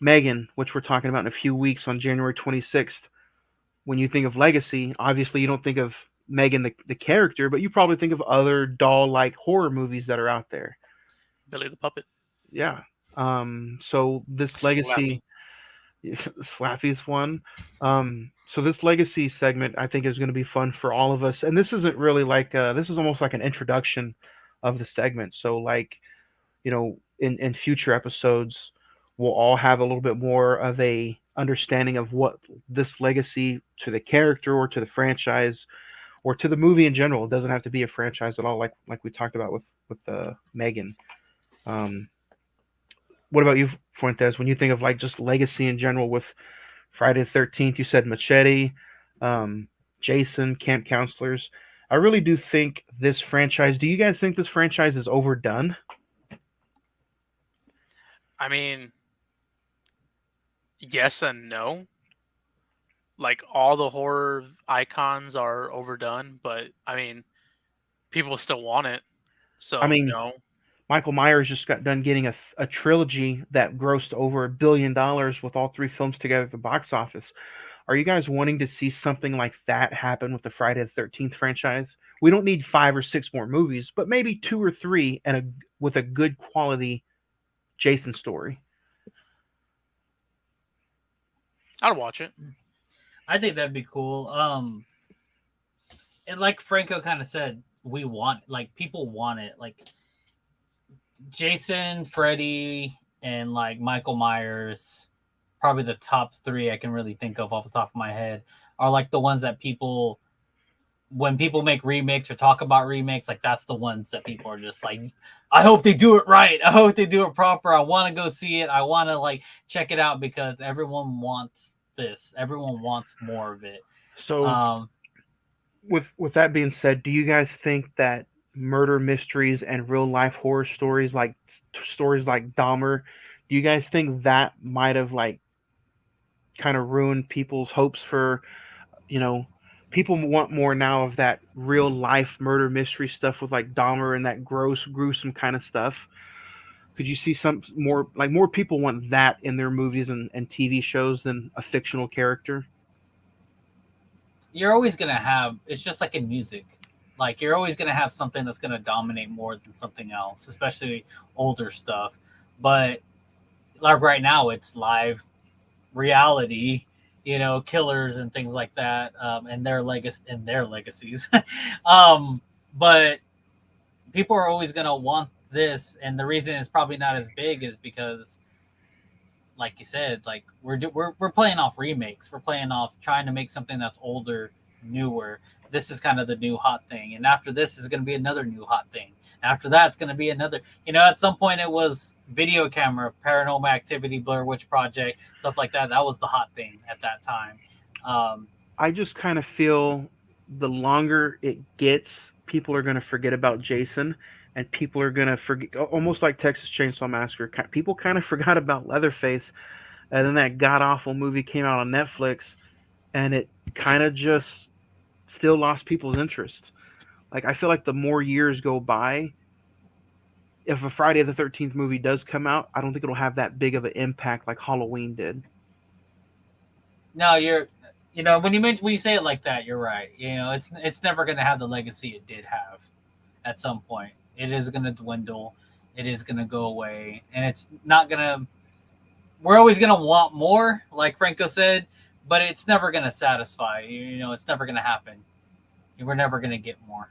A: Megan, which we're talking about in a few weeks on January 26th, when you think of legacy, obviously you don't think of Megan the character, but you probably think of other doll like horror movies that are out there.
C: Billy the Puppet.
A: Yeah. So this
C: Slappy.
A: legacy, Slappy's one. So this legacy segment, I think, is going to be fun for all of us. And this isn't really like this is almost like an introduction of the segment. So like in future episodes, we'll all have a little bit more of a understanding of what this legacy to the character or to the franchise or to the movie in general. It doesn't have to be a franchise at all, like we talked about with Megan. Um, what about you, Fuentes? When you think of like just legacy in general with Friday the 13th, you said Machete, um, Jason, Camp Counselors. I really do think this franchise. Do you guys think this franchise is overdone?
C: I mean, yes and no. Like all the horror icons are overdone, but I mean, people still want it.
A: I
C: So
A: mean,
C: no.
A: Michael Myers just got done getting a trilogy that grossed over $1 billion with all three films together at the box office. Are you guys wanting to see something like that happen with the Friday the 13th franchise? We don't need 5 or 6 more movies, but maybe 2 or 3 with a good quality Jason story.
C: I'd watch it.
B: I think that'd be cool. And like Franco kind of said, we want like people want it. Like Jason, Freddy, and like Michael Myers, probably the top three I can really think of off the top of my head are like the ones that people when people make remakes or talk about remakes, like that's the ones that people are just like, I hope they do it right. I hope they do it proper. I want to go see it. I want to like check it out because everyone wants this. Everyone wants more of it.
A: So,
B: Um,
A: with that being said, do you guys think that murder mysteries and real life horror stories like Dahmer, do you guys think that might have like kind of ruined people's hopes for you know, people want more now of that real life murder mystery stuff with like Dahmer and that gross, gruesome kind of stuff. Could you see some more people want that in their movies and TV shows than a fictional character?
B: you're always gonna have. It's just like in music. Like you're always gonna have something that's gonna dominate more than something else, especially older stuff. But like right now, it's live reality, killers and things like that, and their legacies. um, but people are always gonna want this, and the reason it's probably not as big is because, like you said, like we're playing off remakes. We're playing off trying to make something that's older, newer. This is kind of the new hot thing, and after this is going to be another new hot thing. After that, it's going to be another. At some point, it was video camera, Paranormal Activity, Blair Witch Project, stuff like that. That was the hot thing at that time. Um,
A: I just kind of feel the longer it gets, people are going to forget about Jason, and people are going to forget, almost like Texas Chainsaw Massacre. People kind of forgot about Leatherface, and then that god awful movie came out on Netflix, and it kind of just still lost people's interest. Like I feel like the more years go by, if a Friday the 13th movie does come out, I don't think it'll have that big of an impact like Halloween did.
B: no, when you say it like that, you're right. It's never going to have the legacy it did have. At some point, it is going to dwindle. It is going to go away, and it's not going to. We're always going to want more, like Franco said, but it's never going to satisfy. It's never going to happen. We're never going to get more.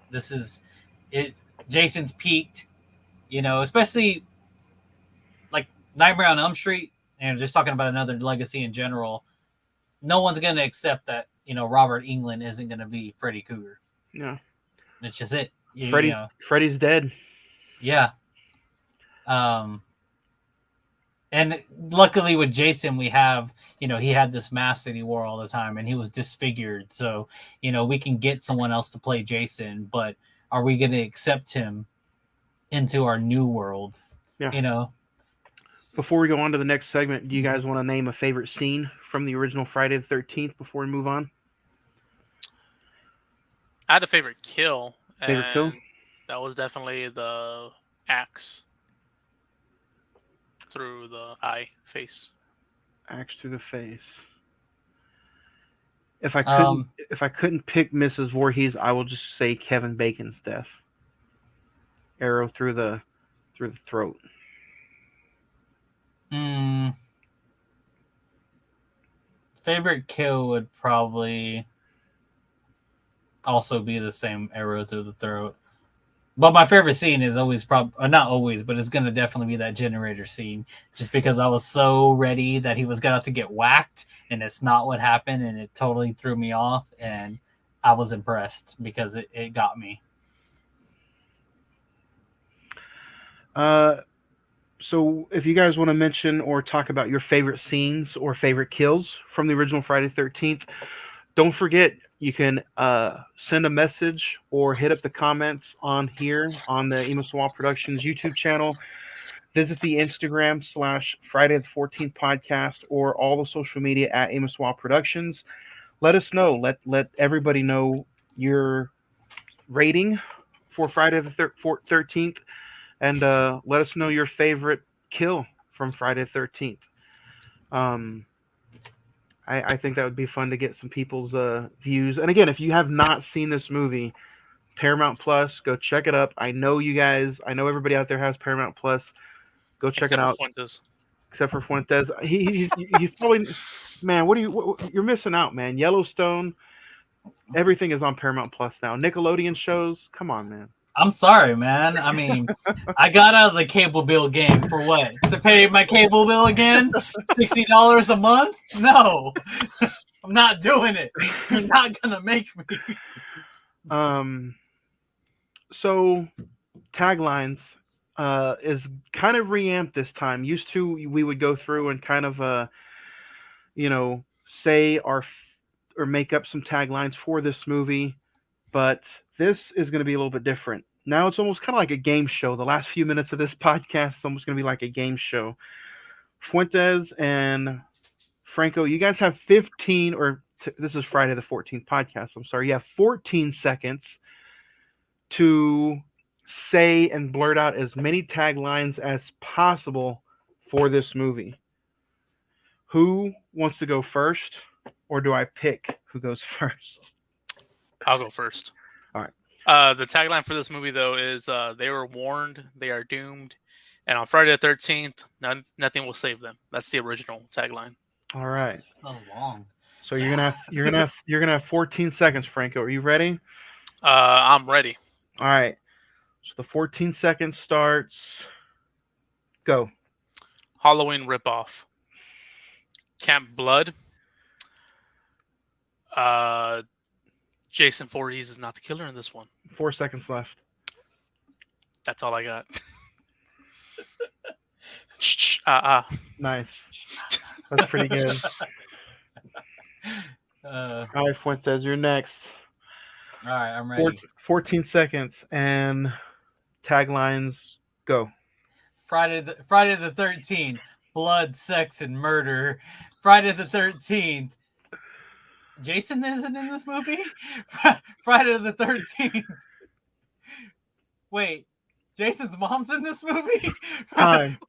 B: This is it. Jason's peaked, especially like Nightmare on Elm Street, and just talking about another legacy in general. No one's going to accept that Robert Englund isn't going to be Freddy Krueger.
A: Yeah,
B: It's just it.
A: Freddy's dead.
B: Yeah. Um, And luckily with Jason, we have, he had this mask that he wore all the time and he was disfigured. So, we can get someone else to play Jason, but are we going to accept him into our new world?
A: Yeah. Before we go on to the next segment, do you guys want to name a favorite scene from the original Friday the 13th before we move on?
C: I had a favorite kill.
A: Favorite kill?
C: That was definitely the axe through the face.
A: Axe to the face. If I couldn't pick Mrs. Voorhees, I will just say Kevin Bacon's death. Arrow through the throat.
B: Favorite kill would probably also be the same, arrow through the throat. But my favorite scene is always not always, but it's going to definitely be that generator scene. Just because I was so ready that he was going to get whacked, and it's not what happened, and it totally threw me off, and I was impressed because it got me.
A: So if you guys want to mention or talk about your favorite scenes or favorite kills from the original Friday the 13th, don't forget you can send a message or hit up the comments on here on the Emaswap Productions YouTube channel. Visit the Instagram / Friday the 14th podcast or all the social media at Emaswap Productions. Let us know. Let everybody know your rating for Friday the 13th. And let us know your favorite kill from Friday the 13th. I think that would be fun to get some people's views. And again, if you have not seen this movie, Paramount Plus, go check it up. I know everybody out there has Paramount Plus. Go check it out. Except for Fuentes. He's probably, man, you're missing out, man. Yellowstone, everything is on Paramount Plus now. Nickelodeon shows, come on, man.
B: I'm sorry, man. I mean, I got out of the cable bill game for what? To pay my cable bill again? $60 a month? No. I'm not doing it. You're not going to make me.
A: So, Taglines is kind of reamped this time. Used to, we would go through and kind of, say or make up some taglines for this movie. But this is going to be a little bit different. Now it's almost kind of like a game show. The last few minutes of this podcast is almost going to be like a game show. Fuentes and Franco, you guys have 15, this is Friday the 14th podcast. I'm sorry. You have 14 seconds to say and blurt out as many taglines as possible for this movie. Who wants to go first, or do I pick who goes first?
C: I'll go first.
A: All right.
C: The tagline for this movie, though, is they were warned, they are doomed, and on Friday the 13th, nothing will save them. That's the original tagline.
A: All right.
B: So long.
A: So you're gonna have 14 seconds, Franco. Are you ready?
C: I'm ready.
A: All right. So the 14 seconds starts. Go.
C: Halloween ripoff. Camp Blood. Jason Voorhees is not the killer in this one.
A: 4 seconds left.
C: That's all I got.
A: Nice. That's pretty good. All right, Fuentes, you're next.
B: All right, I'm ready.
A: 14 seconds and taglines, go.
B: Friday the 13th, blood, sex, and murder. Friday the 13th. Jason isn't in this movie? Friday the 13th. Wait, Jason's mom's in this movie?
A: Time.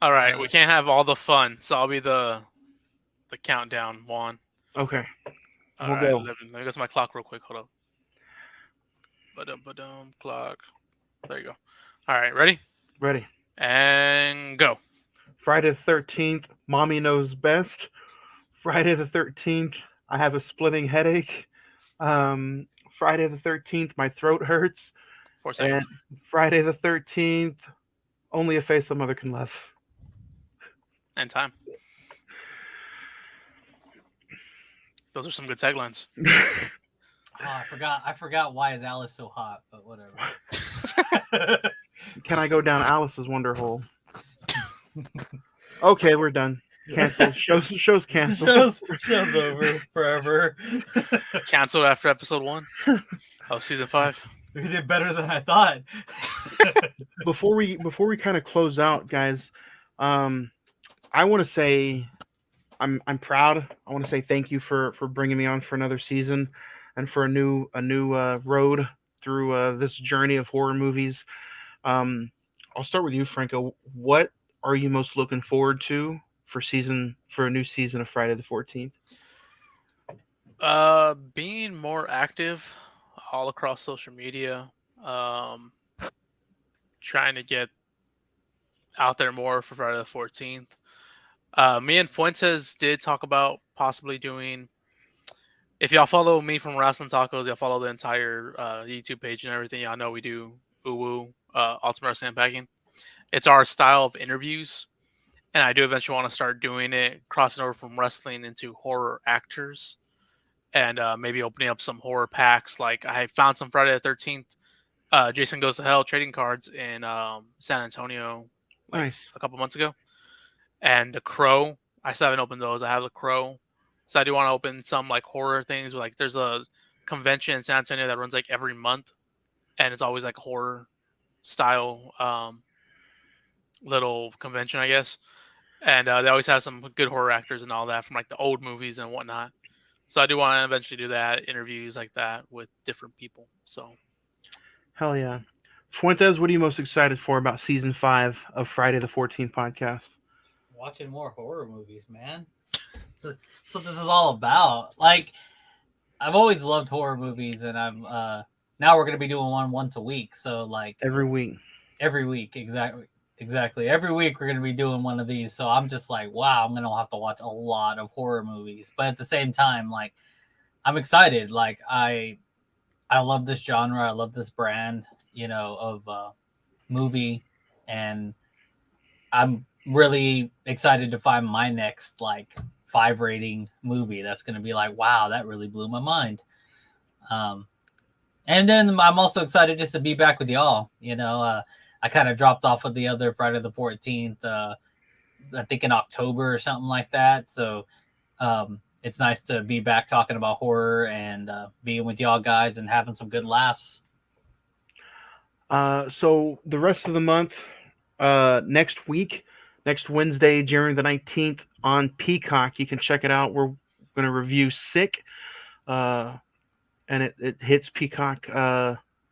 C: All right, we can't have all the fun, so I'll be the countdown, Juan.
A: Okay.
C: We'll go. Let me go to my clock real quick. Hold up. Ba-dum, clock. There you go. All right, ready?
A: Ready.
C: And go.
A: Friday the 13th, Mommy Knows Best. Friday the 13th, I have a splitting headache. Friday the 13th, my throat hurts.
C: 4 seconds.
A: And Friday the 13th, Only a Face a Mother Can Love.
C: And time. Those are some good taglines.
B: I forgot why is Alice so hot, but whatever.
A: Can I go down Alice's wonder hole? Okay, we're done. Canceled. Show's canceled.
B: Show's over forever.
C: Canceled after episode 1 of season 5.
B: We did better than I thought.
A: Before we kind of close out, guys, I want to say I'm proud. I want to say thank you for bringing me on for another season and for a new road through this journey of horror movies. I'll start with you, Franco. What are you most looking forward to for a new season of Friday the 14th?
C: Being more active all across social media, trying to get out there more for Friday the 14th. Me and Fuentes did talk about possibly doing. If y'all follow me from Wrestling Tacos, y'all follow the entire YouTube page and everything. Y'all know we do Ultimate Wrestling Unpacking. It's our style of interviews, and I do eventually want to start doing it, crossing over from wrestling into horror actors, and maybe opening up some horror packs. Like I found some Friday the 13th, Jason Goes to Hell trading cards in San Antonio,
A: Nice.
C: a couple months ago, and The Crow. I still haven't opened those. I have The Crow, so I do want to open some like horror things. Like there's a convention in San Antonio that runs like every month, and it's always like horror style little convention, I guess. And they always have some good horror actors and all that from like the old movies and whatnot. So I do want to eventually do that, interviews like that with different people. So
A: Hell yeah. Fuentes, what are you most excited for about season 5 of Friday the 14th podcast?
B: Watching more horror movies, man. So this is all about. Like, I've always loved horror movies, and I'm now we're gonna be doing one once a week. So like
A: Every week,
B: exactly. Every week we're gonna be doing one of these. So I'm just like, wow, I'm gonna have to watch a lot of horror movies. But at the same time, like, I'm excited. Like I love this genre. I love this brand, of movie, and I'm really excited to find my next like 5 rating movie that's going to be like, wow, that really blew my mind. And then I'm also excited just to be back with y'all. I kind of dropped off of the other Friday the 14th, I think in October or something like that. So it's nice to be back talking about horror and being with y'all guys and having some good laughs.
A: So the rest of the month, next week, next Wednesday, January the 19th on Peacock, you can check it out. We're going to review Sick, and it hits Peacock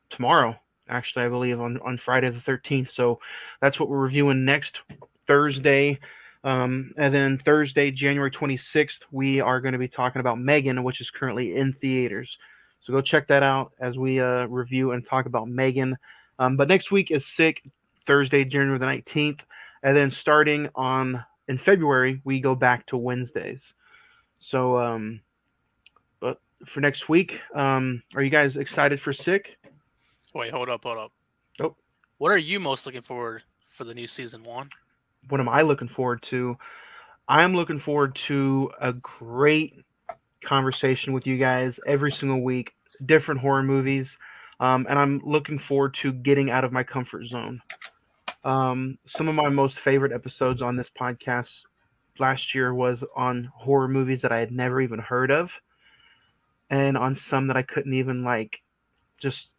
A: tomorrow, actually, I believe, on Friday the 13th. So that's what we're reviewing next Thursday. And then Thursday, January 26th, we are going to be talking about Megan, which is currently in theaters. So go check that out as we review and talk about Megan. But next week is Sick, Thursday, January the 19th. And then starting in February, we go back to Wednesdays. So, but for next week, are you guys excited for Sick?
C: wait, hold up.
A: Nope.
C: What are you most looking forward for the new season 1?
A: What am I looking forward to? I'm looking forward to a great conversation with you guys every single week, different horror movies, and I'm looking forward to getting out of my comfort zone. Some of my most favorite episodes on this podcast last year was on horror movies that I had never even heard of, and on some that I couldn't even just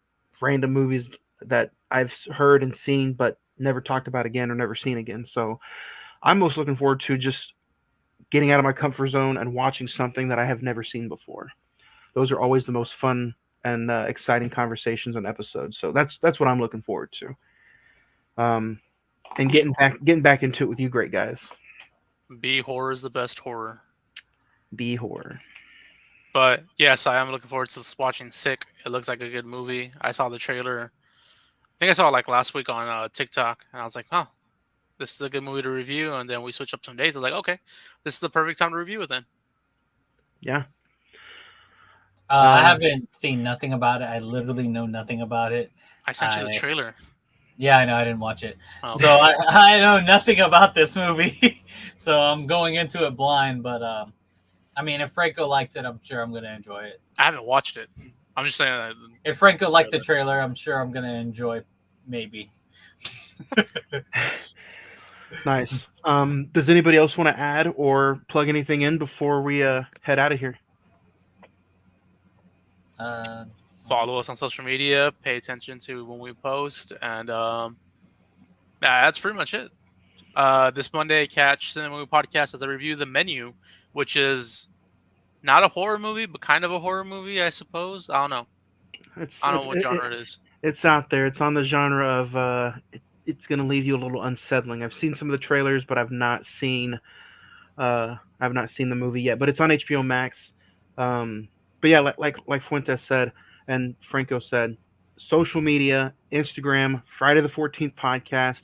A: random movies that I've heard and seen but never talked about again or never seen again. So I'm most looking forward to just getting out of my comfort zone and watching something that I have never seen before. Those are always the most fun and exciting conversations and episodes. So that's what I'm looking forward to. And getting back into it with you great guys.
C: B horror is the best horror.
A: B horror.
C: But yes, I am looking forward to watching Sick. It looks like a good movie. I saw the trailer. I think I saw it like last week on TikTok, and I was like, "Huh, this is a good movie to review." And then we switched up some days. I was like, "Okay, this is the perfect time to review it then."
A: Yeah.
B: I haven't seen nothing about it. I literally know nothing about it.
C: I sent you the trailer.
B: Yeah, I know. I didn't watch it.
C: Oh,
B: So I know nothing about this movie. So I'm going into it blind. But, I mean, if Franco likes it, I'm sure I'm going to enjoy it.
C: I haven't watched it. I'm just saying that.
B: If Franco liked the trailer, I'm sure I'm gonna enjoy. Maybe.
A: Nice. Does anybody else want to add or plug anything in before we head out of here?
C: Follow us on social media. Pay attention to when we post, and that's pretty much it. This Monday, catch Cinema Movie Podcast as I review The Menu, which is not a horror movie, but kind of a horror movie, I suppose. I don't know. I don't know what genre it is.
A: It's out there. It's on the genre of it's going to leave you a little unsettling. I've seen some of the trailers, but I've not seen the movie yet. But it's on HBO Max. But yeah, like Fuentes said and Franco said, social media, Instagram, Friday the 14th podcast.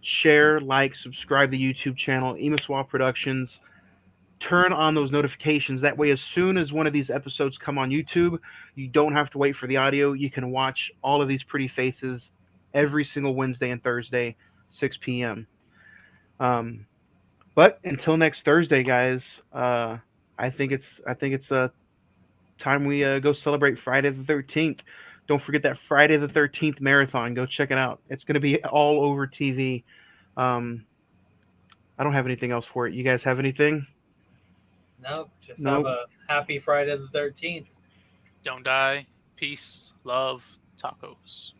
A: Share, like, subscribe to the YouTube channel, Emaswal Productions. Turn on those notifications. That way, as soon as one of these episodes come on YouTube, you don't have to wait for the audio. You can watch all of these pretty faces every single Wednesday and Thursday, 6 p.m. But until next Thursday, guys, I think it's time we go celebrate Friday the 13th. Don't forget that Friday the 13th marathon. Go check it out. It's going to be all over TV. I don't have anything else for it. You guys have anything?
B: Nope. Just have a happy Friday the 13th.
C: Don't die. Peace, love, tacos.